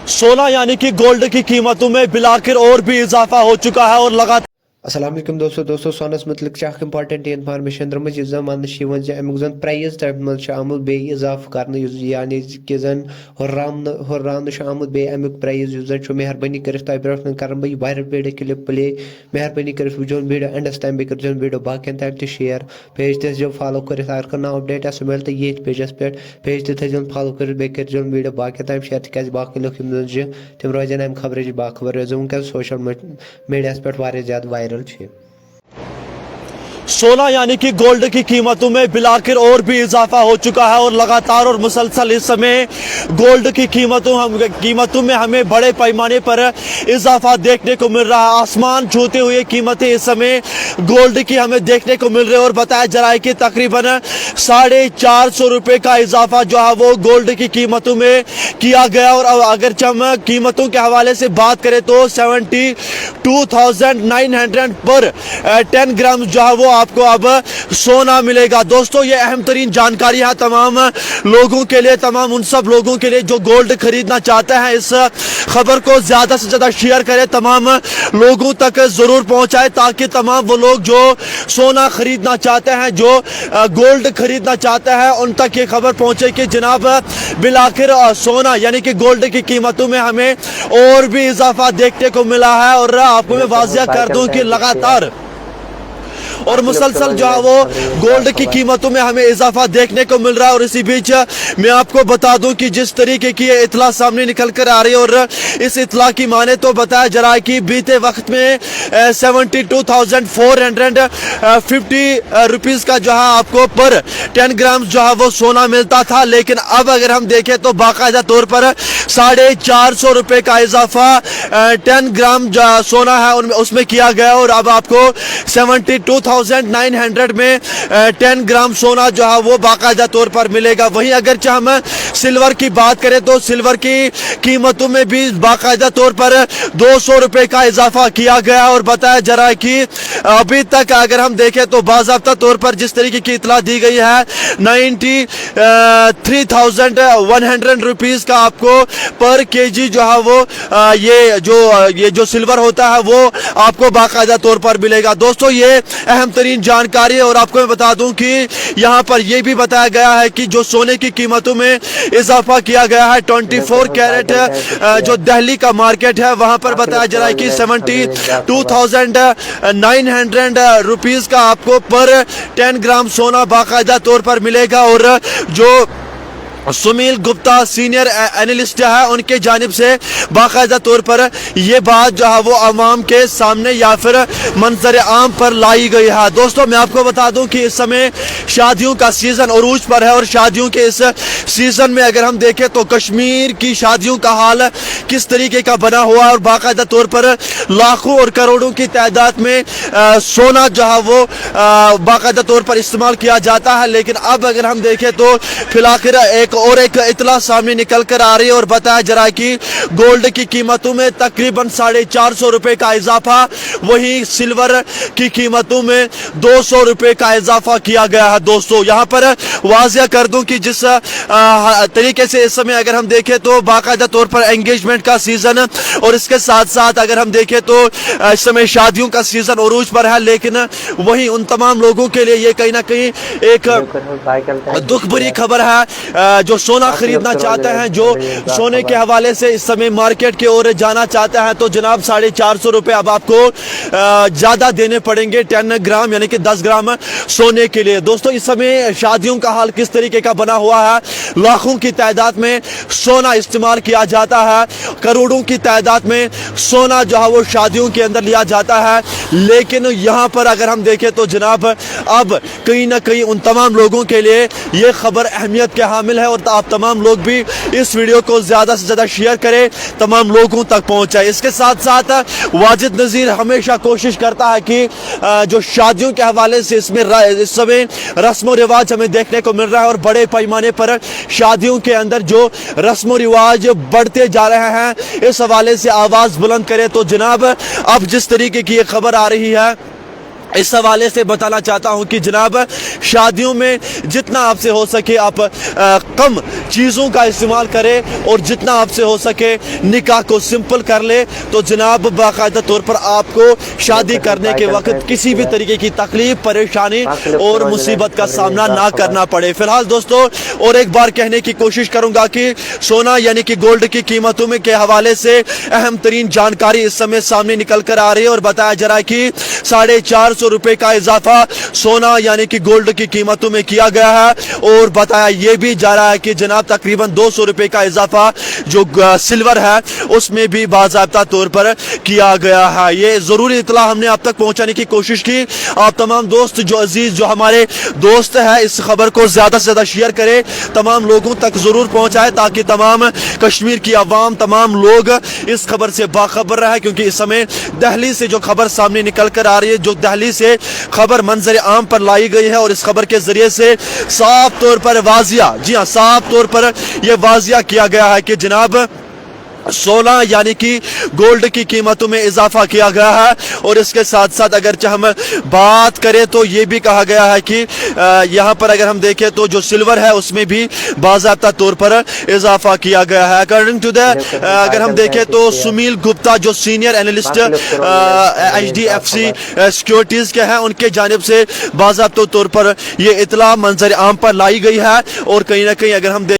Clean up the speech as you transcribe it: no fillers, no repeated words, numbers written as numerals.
सोना यानी कि गोल्ड की कीमतों में बिलाकर और भी इजाफा हो चुका है और लगातार अस्सलाम वालेकुम दोस्तों सोनस मुतलिक इंपॉर्टेंट इन्फॉर्मेशन द्रमज वन अमुक जन प्राइस तक मज आमुत बे इजाफ कर यानी कि जन हुर्रान आमुत बे अमुक प्राइस जन मेहरबानी कर कर बह वायरल वीडियो क्लिप प्ले मेहरबानी कर वोन वीडियो एंडस तम बे कर वीडियो बाकियन तक तो शेयर पेज तजो फॉलो कर अगर कर अपडेट आस मिल तो ये पेजस पे पेज तजन फॉलो कर बे कर वीडियो बाकियन तम शेयर तक बाकी लोग तम रोजन अम खबर बाखबर रोज वनस सोशल मीडिया पे ज्यादा वायरल। सोना यानी कि गोल्ड की कीमतों में बिलाकर और भी इजाफा हो चुका है और लगातार और मुसलसल इस समय गोल्ड की कीमतों में हमें बड़े पैमाने पर इजाफा देखने को मिल रहा है। आसमान छूते हुए कीमतें इस समय गोल्ड की हमें देखने को मिल रही है और बताया जा रहा है कि तकरीबन 450 रुपये का इजाफा जो है वो गोल्ड की कीमतों में किया गया। और अगर हम कीमतों के हवाले से बात करें तो 72,900 पर 10 ग्राम जो है वो आपको अब सोना मिलेगा। दोस्तों ये अहम तरीन जानकारी है तमाम लोगों के लिए, तमाम उन सब लोगों के लिए जो गोल्ड खरीदना चाहते हैं। इस खबर को ज्यादा से ज्यादा शेयर करें, तमाम लोगों तक जरूर पहुंचाए ताकि तमाम वो लोग जो सोना खरीदना चाहते हैं, जो गोल्ड खरीदना चाहते हैं, उन तक ये खबर पहुंचे कि जनाब बिलाकर सोना यानी कि गोल्ड की कीमतों में हमें और भी इजाफा देखने को मिला है। और आपको मैं वाजिया कर दूं कि लगातार और मुसलसल जो है वो गोल्ड की कीमतों में हमें इजाफा देखने को मिल रहा है। और इसी बीच मैं आपको बता दूं कि जिस तरीके की ये इतला सामने निकल कर आ रही है और इस इतला की माने तो बताया जा रहा है कि बीते वक्त में 72,450 रुपीस का जो है आपको पर 10 ग्राम जो है वो सोना मिलता था। लेकिन अब अगर हम देखें तो बाकायदा तौर पर 450 रुपये का इजाफा 10 ग्राम जो सोना है उसमें किया गया और अब आपको 72,900 में 10 ग्राम सोना जो है वो बाकायदा तौर पर मिलेगा। वहीं अगर हम सिल्वर की बात करें तो सिल्वर की कीमतों में भी बाकायदा तौर पर 200 रुपये का इजाफा किया गया और बताया जा रहा है कि अभी तक अगर हम देखें तो बाज़ाब्ता तौर पर जिस तरीके की इतला दी गई है 93,100 रुपीस का आपको पर केजी जो है वो ये जो सिल्वर होता है वो आपको बाकायदा तौर पर मिलेगा। दोस्तों ये अहम तरीन जानकारी है और आपको मैं बता दूं कि यहाँ पर यह भी बताया गया है कि जो सोने की कीमतों में इजाफा किया गया है 24 कैरेट जो दिल्ली का मार्केट है वहां पर बताया जा रहा है कि 72,900 रुपीस का आपको पर 10 ग्राम सोना बाकायदा तौर पर मिलेगा। और जो सुनील गुप्ता सीनियर एनालिस्ट है उनके जानिब से बाकायदा तौर पर यह बात जो है वो अवाम के सामने या फिर मंजर आम पर लाई गई है। दोस्तों मैं आपको बता दूं कि इस समय शादियों का सीजन उरूज पर है और शादियों के इस सीजन में अगर हम देखें तो कश्मीर की शादियों का हाल किस तरीके का बना हुआ है और बाकायदा तौर पर लाखों और करोड़ों की तादाद में सोना जो है वो बाकायदा तौर पर इस्तेमाल किया जाता है। लेकिन अब अगर हम देखें तो फिलहाल एक इतला सामने निकल कर आ रही है और बताया जा रहा है कि गोल्ड की कीमतों में तकरीबन 450 रुपये का इजाफा, वहीं सिल्वर की कीमतों में 200 रुपये का इजाफा किया गया है। दोस्तों यहाँ पर वाजिया कर दूं कि जिस तरीके से इस समय अगर हम देखें तो बाकायदा तौर पर एंगेजमेंट का सीजन और इसके साथ साथ अगर हम देखें तो इस समय शादियों का सीजन उरूज पर है। लेकिन वहीं उन तमाम लोगों के लिए ये कहीं ना कहीं एक दुख भरी खबर है जो सोना खरीदना चाहते हैं, जो सोने के हवाले से इस समय मार्केट की ओर जाना चाहते हैं तो जनाब 450 रुपये अब आपको ज्यादा देने पड़ेंगे 10 ग्राम यानी कि 10 ग्राम सोने के लिए। दोस्तों इस समय शादियों का हाल किस तरीके का बना हुआ है, लाखों की तादाद में सोना इस्तेमाल किया जाता है, करोड़ों की तादाद में सोना जो है वो शादियों के अंदर लिया जाता है। लेकिन यहाँ पर अगर हम देखें तो जनाब अब कहीं ना कहीं उन तमाम लोगों के लिए ये खबर अहमियत के हामिल है और आप तमाम लोग भी इस वीडियो को ज्यादा से ज्यादा शेयर करें, तमाम लोगों तक पहुंचाए। इसके साथ साथ वाजिद नज़ीर हमेशा कोशिश करता है कि जो शादियों के हवाले से इसमें इस समय रस्म रिवाज हमें देखने को मिल रहा है और बड़े पैमाने पर शादियों के अंदर जो रस्म रिवाज बढ़ते जा रहे हैं, इस हवाले से आवाज बुलंद करे। तो जनाब अब जिस तरीके की ये खबर आ रही है इस हवाले से बताना चाहता हूं कि जनाब शादियों में जितना आपसे हो सके आप कम चीज़ों का इस्तेमाल करें और जितना आपसे हो सके निकाह को सिंपल कर ले तो जनाब बाकायदा तौर पर आपको शादी करने के वक्त किसी भी तरीके की तकलीफ परेशानी और मुसीबत का सामना ना करना पड़े। फिलहाल दोस्तों और एक बार कहने की कोशिश करूंगा कि सोना यानी कि गोल्ड की कीमतों में के हवाले से अहम तरीन जानकारी इस समय सामने निकल कर आ रही है और बताया जा रहा है कि 450 रुपए का इजाफा सोना यानी कि गोल्ड की कीमतों में किया गया है और बताया यह भी जा रहा है कि जनाब तकरीबन 200 रुपए का इजाफा जो सिल्वर है उसमें भी बाज़ाब्ता तौर पर किया गया है। ये जरूरी इतला हमने आप तक पहुंचाने की कोशिश की। आप तमाम दोस्त जो अजीज जो हमारे दोस्त हैं इस खबर को ज्यादा से ज्यादा शेयर करें, तमाम लोगों तक जरूर पहुंचाए ताकि तमाम कश्मीर की आवाम तमाम लोग इस खबर से बाखबर रहे, क्योंकि इस समय दिल्ली से जो खबर सामने निकल कर आ रही है, जो दिल्ली से खबर मंजर आम पर लाई गई है और इस खबर के जरिए से साफ तौर पर वाजिया, जी हाँ साफ तौर पर यह वाजिया किया गया है कि जनाब सोना यानी कि गोल्ड की कीमतों में इजाफा किया गया है। और इसके साथ साथ अगर हम बात करें तो ये भी कहा गया है कि यहाँ पर अगर हम देखें तो जो सिल्वर है उसमें भी बाज़ाब्ता तौर पर इजाफा किया गया है। अकॉर्डिंग टू द अगर हम देखें तो सुमील गुप्ता जो सीनियर एनालिस्ट HDFC सिक्योरिटीज के हैं उनके जानिब से बाज़ाब्ता तौर पर यह इतला मंजर आम पर लाई गई है और कहीं ना कहीं अगर हम